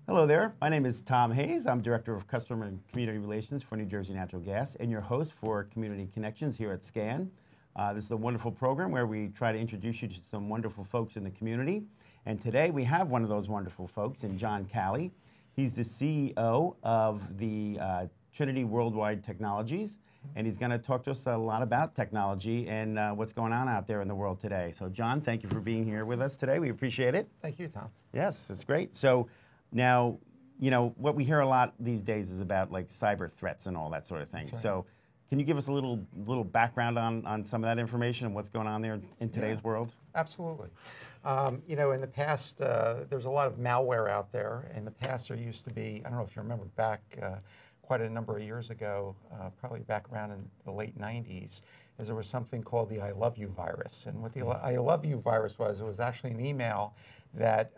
Hello there. My name is Tom Hayes. I'm Director of Customer and Community Relations for New Jersey Natural Gas and your host for Community Connections here at SCAN. This is a wonderful program where we try to introduce you to some wonderful folks in the community. And today we have one of those wonderful folks in John Kalli. He's the CEO of the Trinity Worldwide Technologies, and he's going to talk to us a lot about technology and what's going on out there in the world today. So John, thank you for being here with us today. We appreciate it. Thank you, Tom. Yes, it's great. So now, you know, what we hear a lot these days is about like cyber threats and all that sort of thing. That's right. So can you give us a little background on some of that information and what's going on there in today's world? Absolutely. You know, in the past, there's a lot of malware out there. In the past, there used to be, I don't know if you remember back quite a number of years ago, probably back around in the late 90s, is there was something called the I love you virus. And what the I love you virus was, it was actually an email that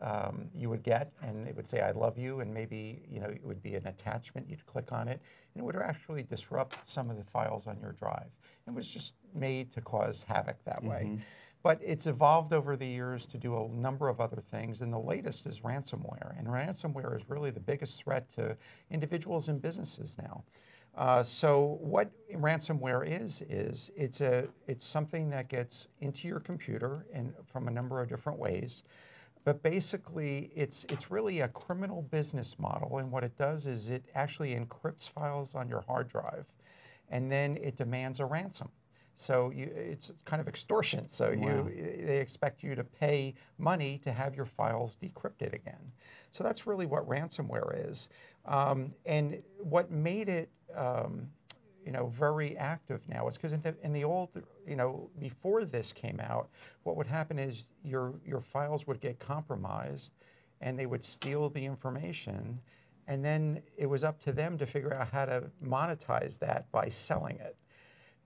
you would get, and it would say I love you, and maybe, you know, it would be an attachment, you'd click on it, and it would actually disrupt some of the files on your drive. It was just made to cause havoc that way. But it's evolved over the years to do a number of other things, and the latest is ransomware. And ransomware is really the biggest threat to individuals and businesses now. So what ransomware is it's something that gets into your computer and from a number of different ways. But basically, it's really a criminal business model, and what it does is it actually encrypts files on your hard drive, and then it demands a ransom. So it's kind of extortion. So they expect you to pay money to have your files decrypted again. So that's really what ransomware is. And what made it you know, very active now is because in the old, you know, before this came out, what would happen is your files would get compromised and they would steal the information, and then it was up to them to figure out how to monetize that by selling it.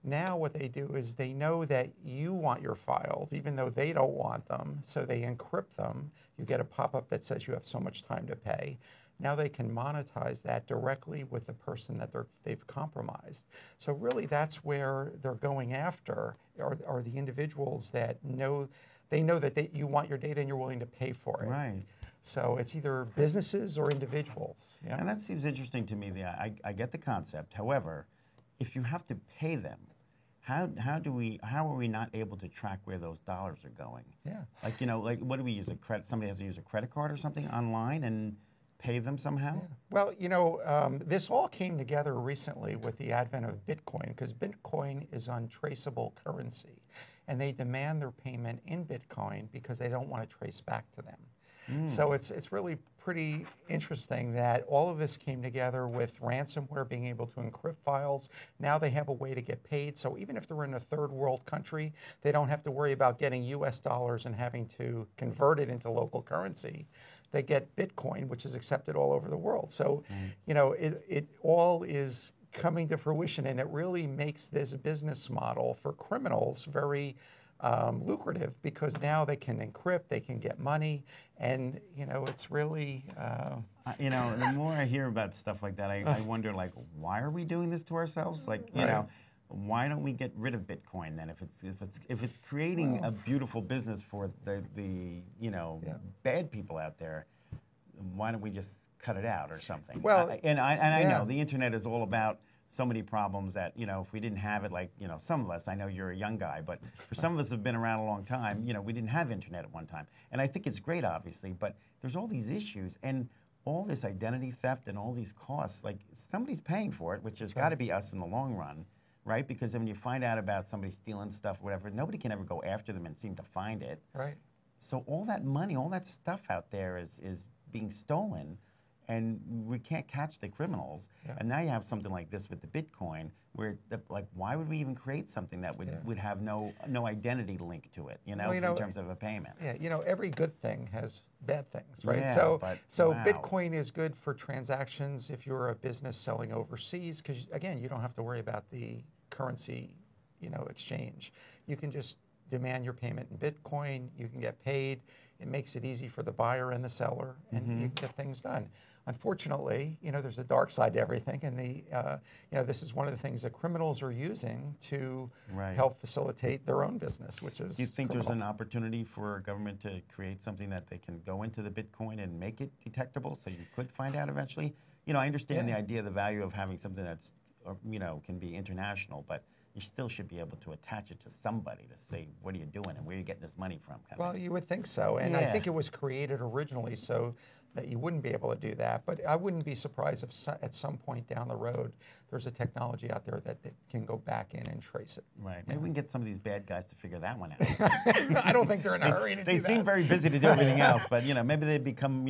Now what they do is they know that you want your files, even though they don't want them, so they encrypt them. You get a pop-up that says you have so much time to pay. Now they can monetize that directly with the person that they've compromised. So really that's where they're going after, are the individuals that know, they know that you want your data and you're willing to pay for it. Right. So it's either businesses or individuals. Yeah? And that seems interesting to me. I get the concept. However, if you have to pay them, how are we not able to track where those dollars are going? Yeah. Like, you know, like what do we use? Somebody has to use a credit card or something online and pay them somehow? Yeah. Well, you know, this all came together recently with the advent of Bitcoin, because Bitcoin is untraceable currency, and they demand their payment in Bitcoin because they don't want to trace back to them. So it's really pretty interesting that all of this came together with ransomware being able to encrypt files. Now they have a way to get paid. So even if they're in a third world country, they don't have to worry about getting US dollars and having to convert it into local currency. They get Bitcoin, which is accepted all over the world. So, you know, it all is coming to fruition, and it really makes this business model for criminals very lucrative, because now they can encrypt, they can get money, and you know, it's really you know, the more I hear about stuff like that, I wonder, like, why are we doing this to ourselves? Like, you know, why don't we get rid of Bitcoin then? If it's creating a beautiful business for the you know, bad people out there, why don't we just cut it out or something? Well, I know the internet is all about so many problems that, you know, if we didn't have it, like, you know, some of us, I know you're a young guy, but for some of us who have been around a long time, you know, we didn't have internet at one time. And I think it's great, obviously, but there's all these issues and all this identity theft and all these costs, like somebody's paying for it, which has got to be us in the long run, right? Because when you find out about somebody stealing stuff, whatever, nobody can ever go after them and seem to find it. Right. So all that money, all that stuff out there is being stolen, and we can't catch the criminals. And now you have something like this with the Bitcoin, where like, why would we even create something that would have no identity link to it, you know, in terms of a payment? Yeah, you know, every good thing has bad things, right? Yeah, so wow. Bitcoin is good for transactions if you're a business selling overseas, because again, you don't have to worry about the currency, you know, exchange. You can just demand your payment in Bitcoin. You can get paid. It makes it easy for the buyer and the seller, and you can get things done. Unfortunately, there's a dark side to everything, and this is one of the things that criminals are using to help facilitate their own business, which is. Do you think criminal. there's an opportunity for government to create something that they can go into the Bitcoin and make it detectable, so you could find out eventually? I understand the idea, the value of having something that's, can be international, but you still should be able to attach it to somebody to say, what are you doing and where are you getting this money from? Well, you would think so. And I think it was created originally so that you wouldn't be able to do that. But I wouldn't be surprised if at some point down the road, there's a technology out there that can go back in and trace it. Right. Maybe we can get some of these bad guys to figure that one out. I don't think they're in a hurry to do that. They seem very busy to do everything else, but maybe they become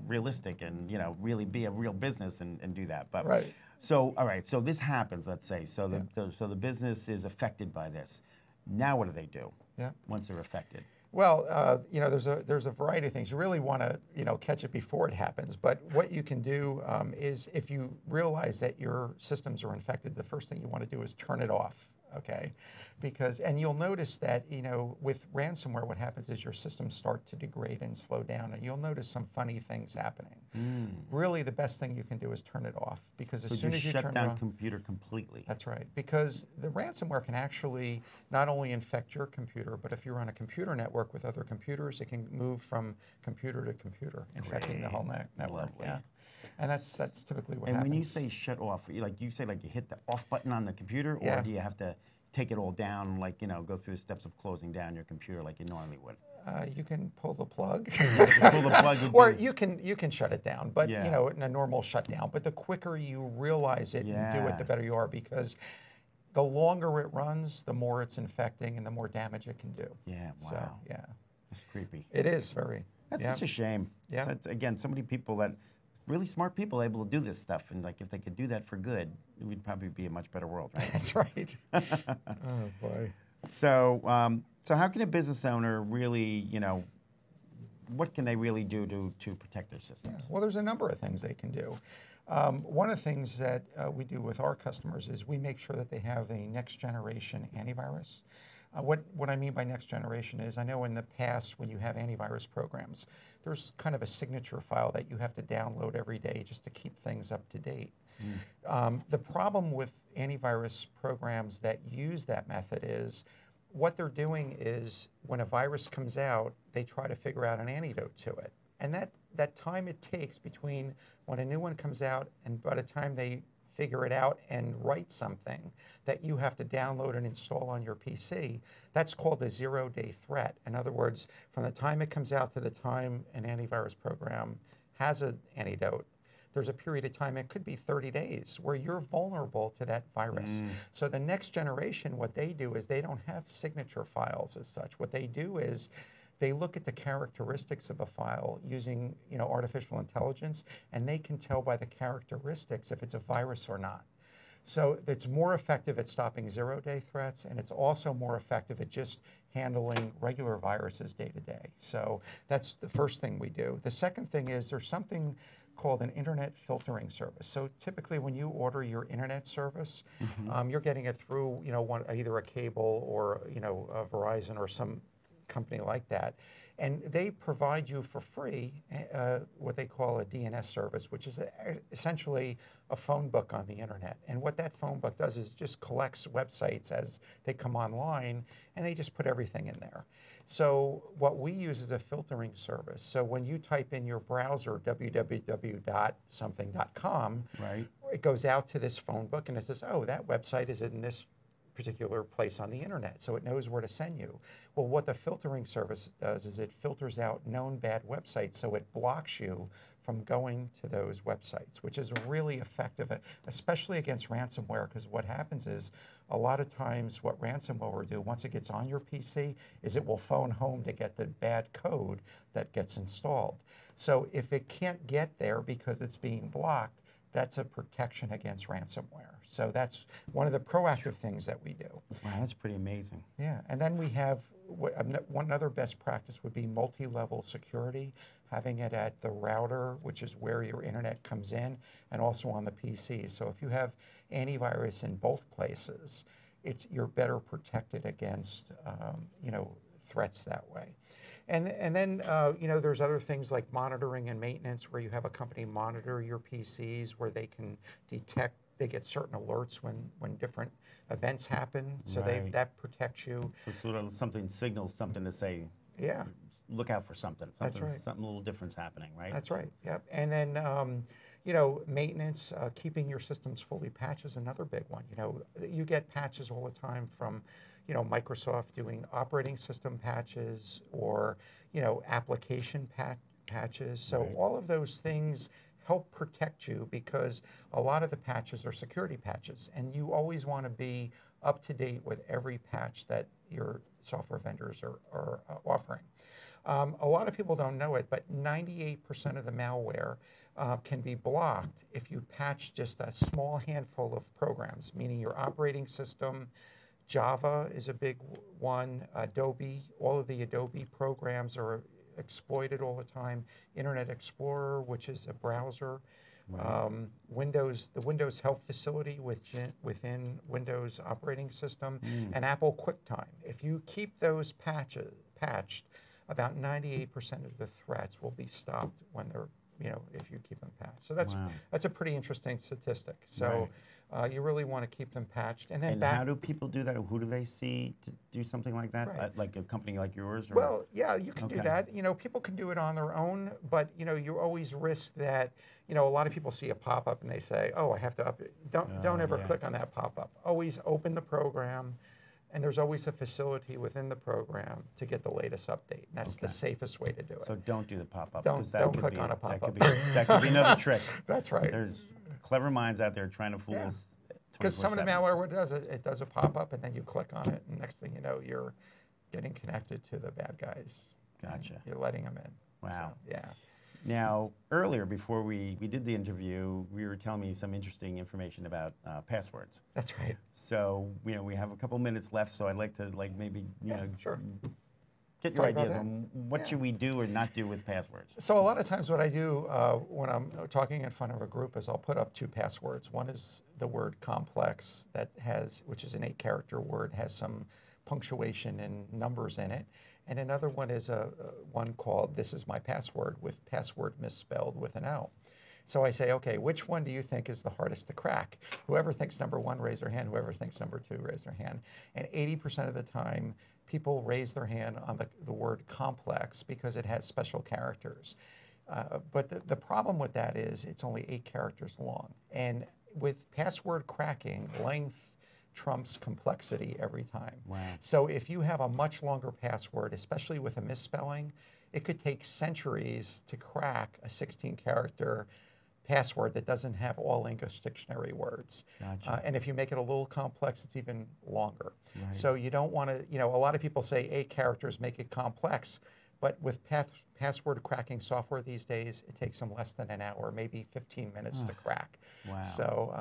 realistic and really be a real business and do that. But right. So all right, so this happens, let's say. So the business is affected by this. Now what do they do? Once they're affected? Well, there's a variety of things. You really want to catch it before it happens. But what you can do is, if you realize that your systems are infected, the first thing you want to do is turn it off. Okay, and you'll notice that with ransomware, what happens is your systems start to degrade and slow down, and you'll notice some funny things happening. Really, the best thing you can do is turn it off, because as soon as you shut down computer completely. That's right, because the ransomware can actually not only infect your computer, but if you're on a computer network with other computers, it can move from computer to computer, infecting the whole network. Lovely. Yeah. And that's typically what happens. And when you say shut off, you say you hit the off button on the computer, or do you have to take it all down, go through the steps of closing down your computer like you normally would? You can pull the plug. Pull the plug. Or you can shut it down, but in a normal shutdown. But the quicker you realize it and do it, the better you are, because the longer it runs, the more it's infecting and the more damage it can do. Yeah, wow. So, yeah. That's creepy. It is very. That's such a shame. Yeah. So again, so many people really smart people able to do this stuff, and if they could do that for good, we'd probably be a much better world, right? That's right. Oh boy. So, so how can a business owner really, what can they really do to protect their systems? Yeah. Well, there's a number of things they can do. One of the things that we do with our customers is we make sure that they have a next generation antivirus. What I mean by next generation is, I know in the past when you have antivirus programs, there's kind of a signature file that you have to download every day just to keep things up to date. The problem with antivirus programs that use that method is, what they're doing is, when a virus comes out, they try to figure out an antidote to it. And that time it takes between when a new one comes out and by the time they figure it out and write something that you have to download and install on your PC, that's called a zero-day threat. In other words, from the time it comes out to the time an antivirus program has an antidote, there's a period of time, it could be 30 days, where you're vulnerable to that virus. So the next generation, what they do is, they don't have signature files as such. What they do is, they look at the characteristics of a file using artificial intelligence, and they can tell by the characteristics if it's a virus or not. So it's more effective at stopping zero-day threats, and it's also more effective at just handling regular viruses day to day. So that's the first thing we do. The second thing is, there's something called an internet filtering service. So typically when you order your internet service, you're getting it through either a cable or a Verizon or some company like that, and they provide you for free what they call a DNS service, which is essentially a phone book on the internet. And what that phone book does is, just collects websites as they come online, and they just put everything in there. So what we use is a filtering service. So when you type in your browser www.something.com, it goes out to this phone book, and it says, oh, that website is in this particular place on the internet, so it knows where to send you. Well, what the filtering service does is, it filters out known bad websites, so it blocks you from going to those websites, which is really effective, especially against ransomware, because what happens is, a lot of times what ransomware will do, once it gets on your PC, is it will phone home to get the bad code that gets installed. So if it can't get there because it's being blocked, that's a protection against ransomware. So that's one of the proactive things that we do. Wow, that's pretty amazing. Yeah, and then we have, one other best practice would be multi-level security, having it at the router, which is where your internet comes in, and also on the PC. So if you have antivirus in both places, you're better protected against threats that way. And then there's other things like monitoring and maintenance, where you have a company monitor your PCs, where they can detect. They get certain alerts when different events happen, so that protects you. So sort of something signals something to say. Yeah. Look out for something. That's right. Something a little different's happening, right? That's right. Yep. And then maintenance, keeping your systems fully patched is another big one. You get patches all the time from Microsoft doing operating system patches or application patches. So all of those things help protect you, because a lot of the patches are security patches, and you always want to be up to date with every patch that your software vendors are offering. A lot of people don't know it, but 98% of the malware can be blocked if you patch just a small handful of programs, meaning your operating system. Java is a big one. Adobe, all of the Adobe programs are exploited all the time. Internet Explorer, which is a browser. Windows, the Windows Help Facility within Windows operating system, and Apple QuickTime. If you keep those patched, about 98% of the threats will be stopped when they're, if you keep them patched. So that's a pretty interesting statistic. So you really want to keep them patched. And then how do people do that? Or who do they see to do something like that? Like a company like yours? Or? Well, yeah, you can do that. People can do it on their own, but you always risk that. A lot of people see a pop-up and they say, "Oh, I have to up it." Don't ever click on that pop-up. Always open the program. And there's always a facility within the program to get the latest update. And that's the safest way to do it. So don't do the pop-up. Don't click on a pop-up. That could be another trick. That's right. There's clever minds out there trying to fool us. Because some of the malware, what it does a pop-up, and then you click on it, and next thing you know, you're getting connected to the bad guys. Gotcha. You're letting them in. Wow. So, yeah. Now, earlier, before we did the interview, we were telling me some interesting information about passwords. That's right. So, we have a couple minutes left, so I'd like to, maybe, sure. get your ideas on what should we do or not do with passwords. So a lot of times what I do when I'm talking in front of a group is I'll put up two passwords. One is the word complex, which is an 8-character word, has some punctuation and numbers in it. And another one is one called "This is my password," with password misspelled with an O. So I say, okay, which one do you think is the hardest to crack? Whoever thinks number 1, raise their hand. Whoever thinks number 2, raise their hand. And 80% of the time, people raise their hand on the word complex because it has special characters. But the problem with that is it's only 8 characters long. And with password cracking, length trumps complexity every time. Wow. So if you have a much longer password, especially with a misspelling, it could take centuries to crack a 16-character password that doesn't have all English dictionary words. Gotcha. And if you make it a little complex, it's even longer. Right. So you don't want to, a lot of people say 8 characters make it complex, but with password cracking software these days, it takes them less than an hour, maybe 15 minutes to crack. Wow. So,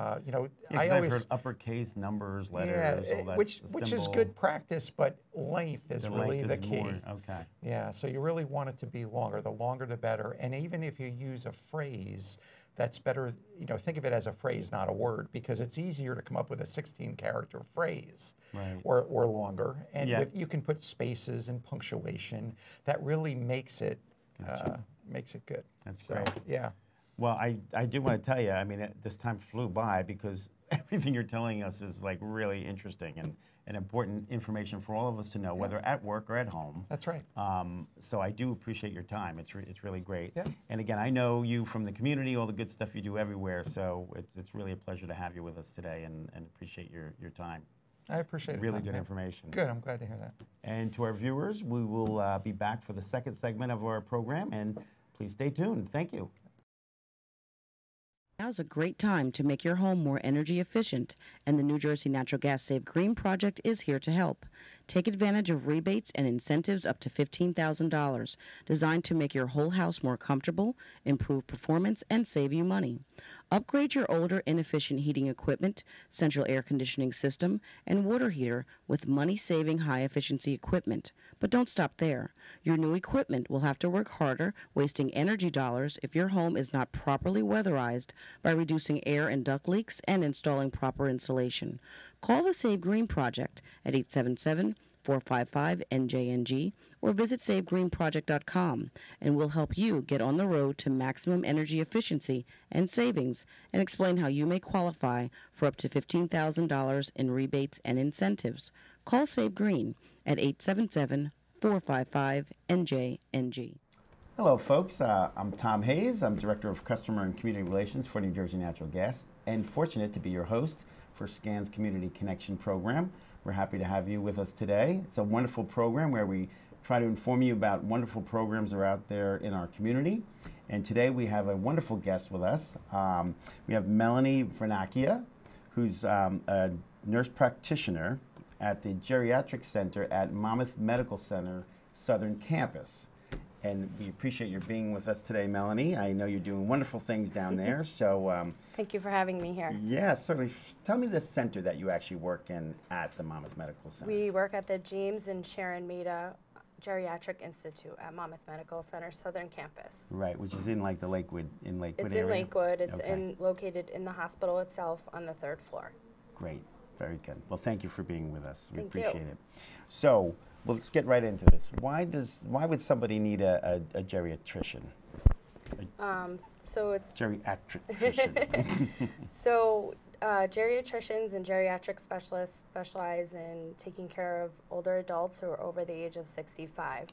I always heard uppercase numbers, letters, all that. Which is good practice, but length is really the key. Okay. Yeah, so you really want it to be longer. The longer the better. And even if you use a phrase, that's better, think of it as a phrase, not a word, because it's easier to come up with a 16-character phrase or longer. And you can put spaces and punctuation. That really makes it good. That's great. Yeah. Well, I do want to tell you, this time flew by because everything you're telling us is really interesting and important information for all of us to know, whether at work or at home. That's right. So I do appreciate your time. It's really great. Yeah. And again, I know you from the community, all the good stuff you do everywhere. So it's really a pleasure to have you with us today, and appreciate your time. I appreciate it. Really good information. Good. I'm glad to hear that. And to our viewers, we will be back for the second segment of our program, and please stay tuned. Thank you. Now's a great time to make your home more energy efficient, and the New Jersey Natural Gas Save Green project is here to help. Take advantage of rebates and incentives up to $15,000, designed to make your whole house more comfortable, improve performance, and save you money. Upgrade your older, inefficient heating equipment, central air conditioning system, and water heater with money-saving, high-efficiency equipment. But don't stop there. Your new equipment will have to work harder, wasting energy dollars if your home is not properly weatherized by reducing air and duct leaks and installing proper insulation. Call the Save Green Project at 877-455-NJNG or visit savegreenproject.com, and we'll help you get on the road to maximum energy efficiency and savings and explain how you may qualify for up to $15,000 in rebates and incentives. Call Save Green at 877-455-NJNG. Hello, folks. I'm Tom Hayes. I'm Director of Customer and Community Relations for New Jersey Natural Gas, and fortunate to be your host for SCAN's Community Connection program. We're happy to have you with us today. It's a wonderful program where we try to inform you about wonderful programs that are out there in our community. And today we have a wonderful guest with us. We have Melanie Vernacchia, who's a nurse practitioner at the Geriatrics Center at Monmouth Medical Center Southern Campus. And we appreciate your being with us today, Melanie. I know you're doing wonderful things down there. So thank you for having me here. Yeah, certainly. Tell me the center that you actually work in at the Monmouth Medical Center. We work at the James and Sharon Maida Geriatric Institute at Monmouth Medical Center Southern Campus. Right, which is in like the Lakewood area. It's in Lakewood. It's located in the hospital itself on the 3rd floor. Great, very good. Well, thank you for being with us. We Thank you. appreciate it. So, well, let's get right into this. Why would somebody need a geriatrician? So it's Geriatrician. so geriatricians and geriatric specialists specialize in taking care of older adults who are over the age of 65. Okay.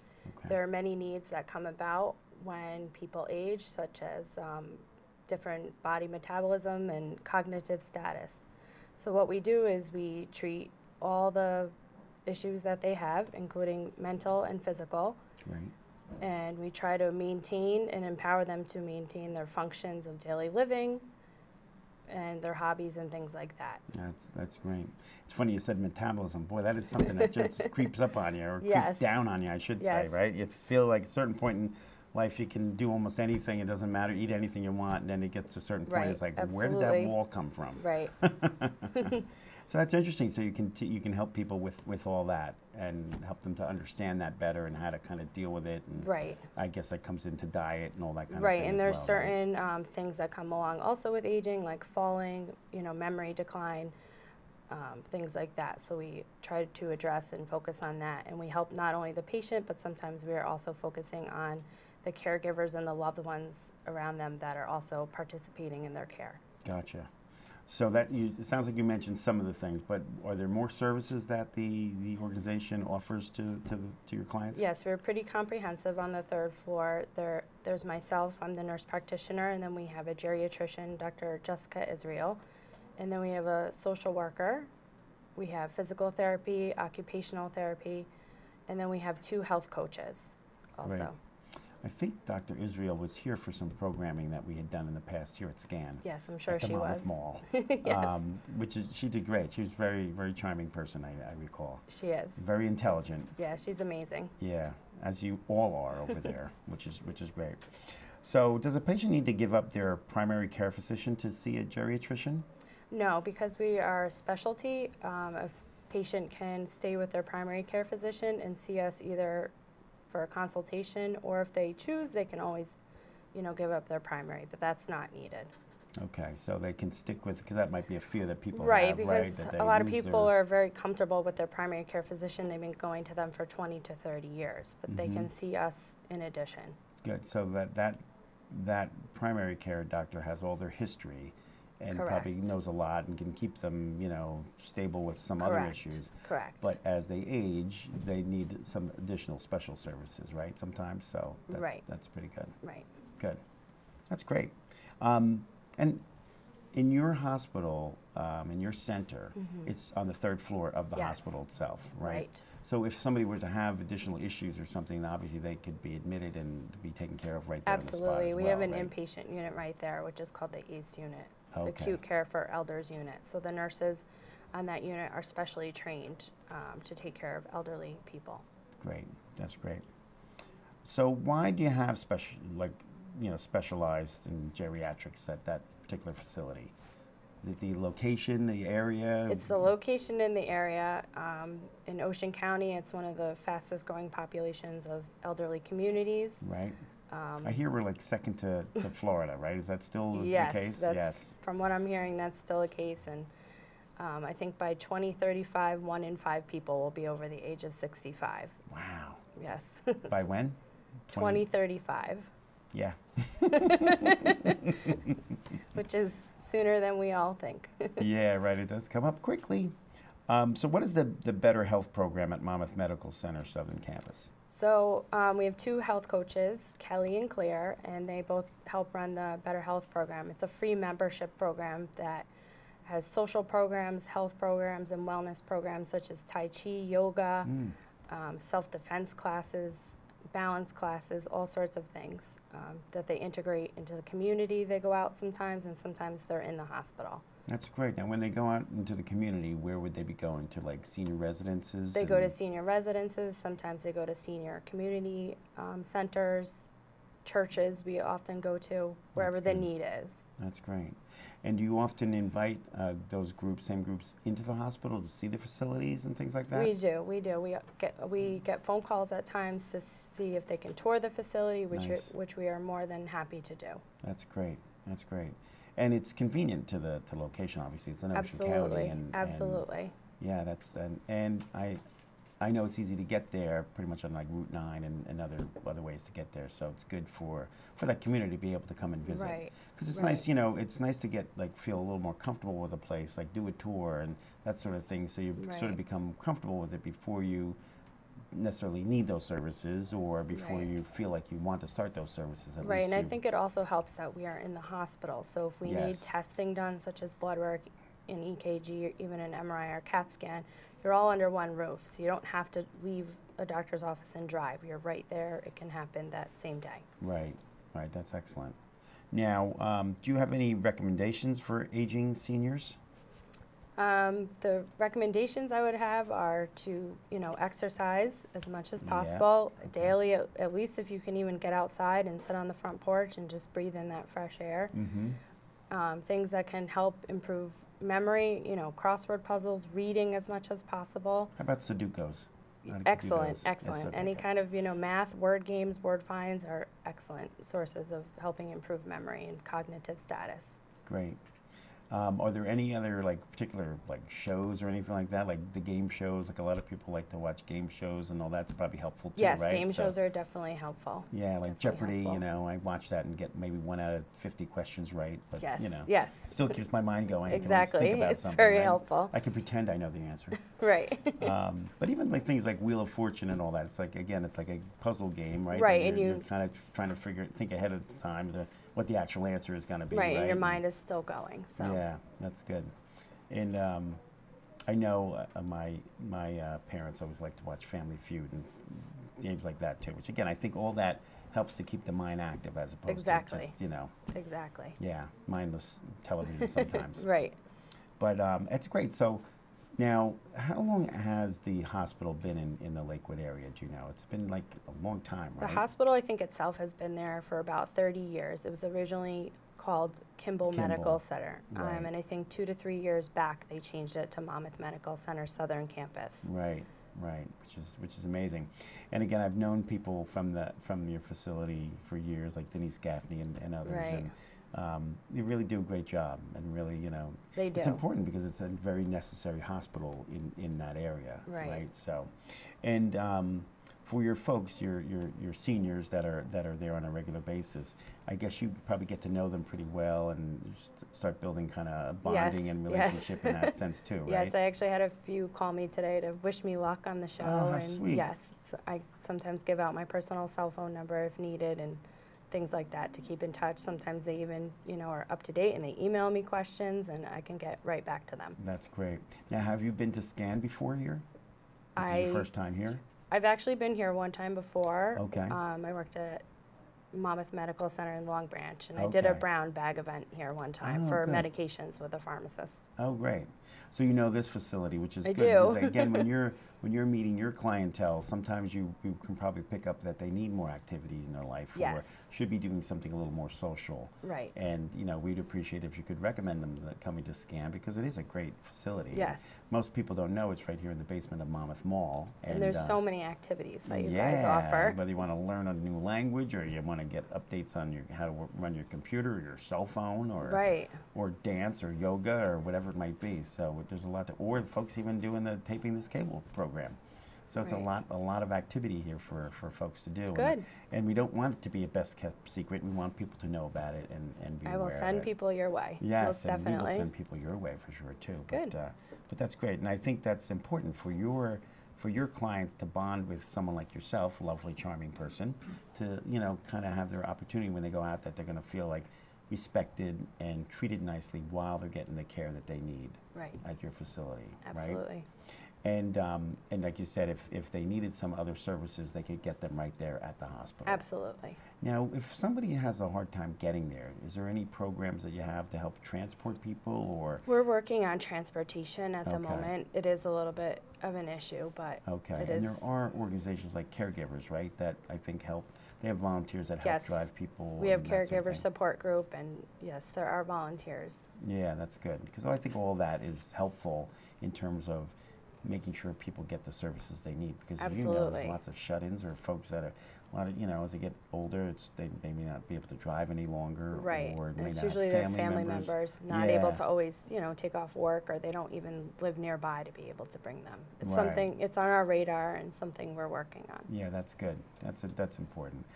There are many needs that come about when people age, such as different body metabolism and cognitive status. So what we do is we treat all the issues that they have, including mental and physical. Right. And we try to maintain and empower them to maintain their functions of daily living and their hobbies and things like that. That's great. It's funny you said metabolism. Boy, that is something that just creeps up on you, or creeps down on you, I should say, right? You feel like at a certain point in life you can do almost anything. It doesn't matter. Eat anything you want, and then it gets to a certain point. It's like, where did that wall come from? Right. So that's interesting. So you can help people with all that and help them to understand that better and how to kind of deal with it. And right. I guess that comes into diet and all that kind of thing. Right, and there's well, certain things that come along also with aging, like falling, memory decline, things like that. So we try to address and focus on that, and we help not only the patient, but sometimes we are also focusing on the caregivers and the loved ones around them that are also participating in their care. Gotcha. So it sounds like you mentioned some of the things, but are there more services that the organization offers to your clients? Yes, we're pretty comprehensive on the 3rd floor. There's myself, I'm the nurse practitioner, and then we have a geriatrician, Dr. Jessica Israel, and then we have a social worker. We have physical therapy, occupational therapy, and then we have 2 health coaches also. Right. I think Dr. Israel was here for some programming that we had done in the past here at SCAN. Yes, I'm sure at the she Monmouth was. Mall. Yes. She did great. She was a very, very charming person, I recall. She is. Very intelligent. Yeah, she's amazing. Yeah, as you all are over there, which is great. So does a patient need to give up their primary care physician to see a geriatrician? No, because we are a specialty, a patient can stay with their primary care physician and see us either for a consultation, or if they choose, they can always, give up their primary, but that's not needed. Okay, so they can stick with, because that might be a fear that people right, have, because right? a lot of people are very comfortable with their primary care physician. They've been going to them for 20 to 30 years, but they can see us in addition. Good, so that primary care doctor has all their history and Correct. probably knows a lot and can keep them, stable with some Correct. other issues. Correct. But as they age, they need some additional special services, right, sometimes? So that's pretty good. Right. Good. That's great. And in your hospital, in your center, it's on the 3rd floor of the hospital itself, right? Right. So if somebody were to have additional issues or something, obviously they could be admitted and be taken care of right there on the spot Absolutely. as We well, have an right? inpatient unit right there, which is called the ACE unit, Okay. acute care for elders unit. So the nurses on that unit are specially trained to take care of elderly people. Great. That's great. So why do you have specialized in geriatrics at that particular facility? The location, the area? It's the location in the area. In Ocean County, it's one of the fastest growing populations of elderly communities. Right. I hear we're like second to Florida, right? Is that still Yes, the case? Yes. From what I'm hearing, that's still the case. And I think by 2035, 1 in 5 people will be over the age of 65. Wow. Yes. By when? 2035. Yeah. Which is sooner than we all think. Yeah, right. It does come up quickly. So what is the Better Health program at Monmouth Medical Center Southern Campus? So we have 2 health coaches, Kelly and Claire, and they both help run the Better Health program. It's a free membership program that has social programs, health programs, and wellness programs such as Tai Chi, yoga, self-defense classes, balance classes, all sorts of things that they integrate into the community. They go out sometimes, and sometimes they're in the hospital. That's great. Now, when they go out into the community, where would they be going to, like senior residences? They go to senior residences. Sometimes they go to senior community centers, churches we often go to, wherever the need is. That's great. And do you often invite those groups, same groups, into the hospital to see the facilities and things like that? We do. We get phone calls at times to see if they can tour the facility, which we are more than happy to do. That's great. That's great. And it's convenient to the location. Obviously, it's in Ocean County. Absolutely. Yeah, that's and I know it's easy to get there, pretty much on like Route 9 and other ways to get there. So it's good for that community to be able to come and visit. Right. Because it's nice, you know, it's nice to get feel a little more comfortable with a place, like do a tour and that sort of thing. So you sort of become comfortable with it before you necessarily need those services or before you feel like you want to start those services. At least and I think it also helps that we are in the hospital. So if we need testing done, such as blood work, an EKG, or even an MRI or CAT scan, you're all under one roof, so you don't have to leave a doctor's office and drive. You're right there. It can happen that same day. Right, right. That's excellent. Now, do you have any recommendations for aging seniors? The recommendations I would have are to, exercise as much as possible daily, at least if you can even get outside and sit on the front porch and just breathe in that fresh air. Things that can help improve memory, crossword puzzles, reading as much as possible. How about Sudokus? Excellent. Any kind of, math, word games, word finds are excellent sources of helping improve memory and cognitive status. Great. Are there any other particular shows or anything like that, like the game shows? Like a lot of people like to watch game shows, and all that's probably helpful too, right? Yes, game shows are definitely helpful. Yeah, like Jeopardy. I watch that and get maybe 1 out of 50 questions right, but yes. It still keeps my mind going. Exactly, I can think about it's something, very right? helpful. I can pretend I know the answer. Right. But even things like Wheel of Fortune and all that, it's like a puzzle game, right? Right, and you're kind of trying to think ahead of the time what the actual answer is going to be. Right, and your mind is still going. So. Yeah, that's good. And I know my parents always like to watch Family Feud and games like that too, which again, I think all that helps to keep the mind active as opposed to just, Exactly. Yeah, mindless television sometimes. Right. But it's great. So now, how long has the hospital been in the Lakewood area? Do you know? It's been a long time, right? The hospital, I think itself, has been there for about 30 years. It was originally called Kimball Medical Center. Right. And I think 2 to 3 years back, they changed it to Monmouth Medical Center Southern Campus. Right, which is amazing. And again, I've known people from your facility for years, like Denise Gaffney and others. Right. And they really do a great job, and really, they do. It's important because it's a very necessary hospital in that area, right? So, and for your folks, your seniors that are there on a regular basis, I guess you probably get to know them pretty well and start building kind of bonding and relationship in that sense too, right? Yes, I actually had a few call me today to wish me luck on the show. Oh, how and sweet. Yes, I sometimes give out my personal cell phone number if needed and things like that to keep in touch. Sometimes they even, are up to date and they email me questions and I can get right back to them. That's great. Now, have you been to SCAN before here? This is your first time here? I've actually been here one time before. Okay. I worked at Monmouth Medical Center in Long Branch, and I did a brown bag event here one time for medications with a pharmacist. Oh, great. So you know this facility, which is good. do. Because again, when you're meeting your clientele, sometimes you can probably pick up that they need more activities in their life or should be doing something a little more social. Right. And we'd appreciate if you could recommend them coming to SCAN because it is a great facility. Yes. And most people don't know it's right here in the basement of Monmouth Mall. And there's so many activities that you guys offer. Whether you want to learn a new language or you want to to get updates on how to run your computer or your cell phone, or Right. or dance or yoga or whatever it might be. So there's a lot to, or folks even doing the Taping This Cable program. So it's Right. a lot of activity here for folks to do. Good. And we don't want it to be a best kept secret. We want people to know about it and be I aware will of send it. people your way. Yes, Most and we definitely. will send people your way for sure too. Good. But that's great, and I think that's important for your clients to bond with someone like yourself, a lovely, charming person, to kind of have their opportunity when they go out that they're going to feel like respected and treated nicely while they're getting the care that they need Right. at your facility. Absolutely. Right? And like you said, if they needed some other services, they could get them right there at the hospital. Absolutely. Now, if somebody has a hard time getting there, is there any programs that you have to help transport people, or? We're working on transportation at the Okay. moment. It is a little bit of an issue, but Okay, it and is. there are organizations like Caregivers, right, that I think help. They have volunteers that help Yes. drive people. We have and that sort of caregiver thing. support group, and yes, there are volunteers. Yeah, that's good, because I think all that is helpful in terms of making sure people get the services they need. Because as you know, there's Absolutely. lots of shut-ins or folks that are, a lot of, as they get older, they may not be able to drive any longer, Right. or And may it's not usually have their family members not Yeah. able to always, take off work, or they don't even live nearby to be able to bring them. It's Right. something, it's on our radar and something we're working on. Yeah, that's good. That's important.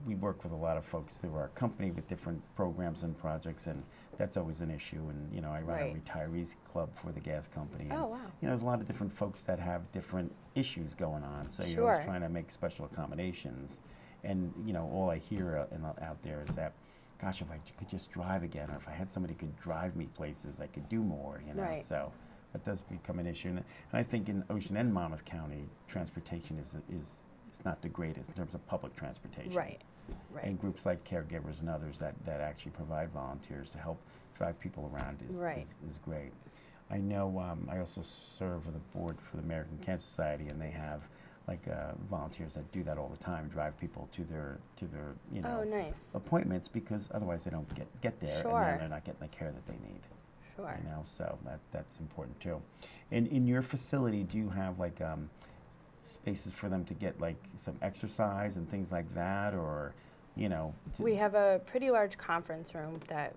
We work with a lot of folks through our company with different programs and projects, and that's always an issue. And I run Right. a retirees club for the gas company. And, Oh, wow. there's a lot of different folks that have different issues going on. So you're always Sure. trying to make special accommodations. And all I hear out there is that, gosh, if I could just drive again, or if I had somebody who could drive me places, I could do more. Right. So that does become an issue. And I think in Ocean and Monmouth County, transportation is not the greatest in terms of public transportation. Right. Right. And groups like Caregivers and others that actually provide volunteers to help drive people around Right. is great. I know I also serve with the board for the American Cancer Society, and they have volunteers that do that all the time, drive people to their Oh, nice. appointments, because otherwise they don't get there, and Sure. then they're not getting the care that they need. Sure. So that's important too. And in your facility, do you have spaces for them to get some exercise and things like that, or We have a pretty large conference room that,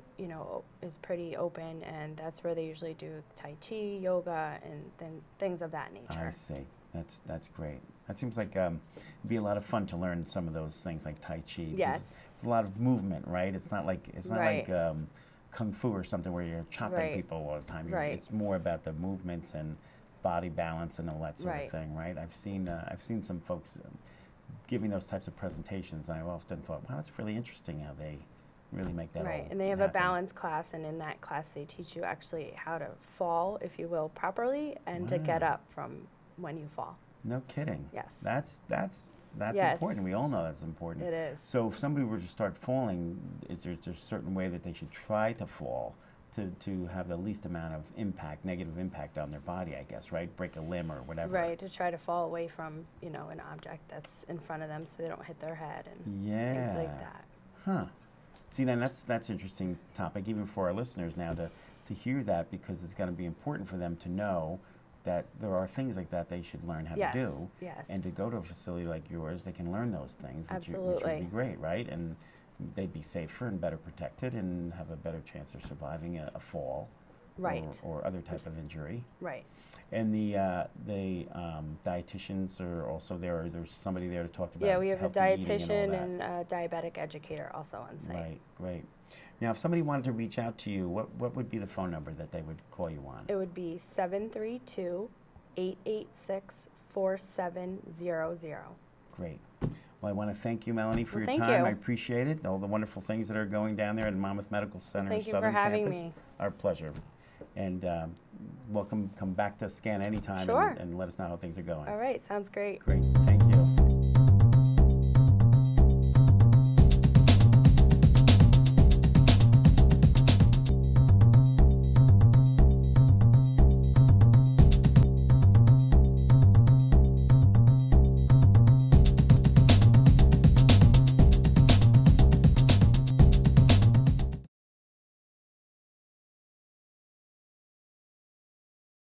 is pretty open, and that's where they usually do Tai Chi, yoga, and then things of that nature. I see. That's great. That seems like it'd be a lot of fun to learn some of those things like Tai Chi. 'Cause Yes. It's a lot of movement, right? It's not like Right. Kung Fu or something where you're chopping Right. people all the time. Right. It's more about the movements and body balance and all that sort Right. of thing, right? I've seen some folks giving those types of presentations, and I've often thought, wow, that's really interesting how they really make that Right, all and they have happen. a balance class, and in that class they teach you actually how to fall, if you will, properly, and to get Wow. up from when you fall. No kidding. Yes. That's Yes. important. We all know that's important. It is. So if somebody were to start falling, is there a certain way that they should try to fall to have the least amount of negative impact on their body, I guess, right? Break a limb or whatever. Right, to try to fall away from, an object that's in front of them so they don't hit their head and Yeah. things like that. Huh. See, then that's interesting topic, even for our listeners now, to hear that, because it's going to be important for them to know that there are things like that they should learn how Yes, to do. yes. And to go to a facility like yours, they can learn those things, which would Absolutely. be great, right? And they'd be safer and better protected and have a better chance of surviving a fall. Right. Or other type of injury. Right. And the dietitians are also there. Or there's somebody there to talk about Yeah, we have a healthy eating dietitian and all and a diabetic educator also on that. site. Right, great. Now, if somebody wanted to reach out to you, what would be the phone number that they would call you on? It would be 732-886-4700. Great. Well, I want to thank you, Melanie, for Well, your thank time. you. I appreciate it. All the wonderful things that are going down there at Monmouth Medical Center Thank you Southern for having Campus. me. Our pleasure. And come back to Scan anytime Sure. and let us know how things are going. All right, sounds great. Great. Thank you.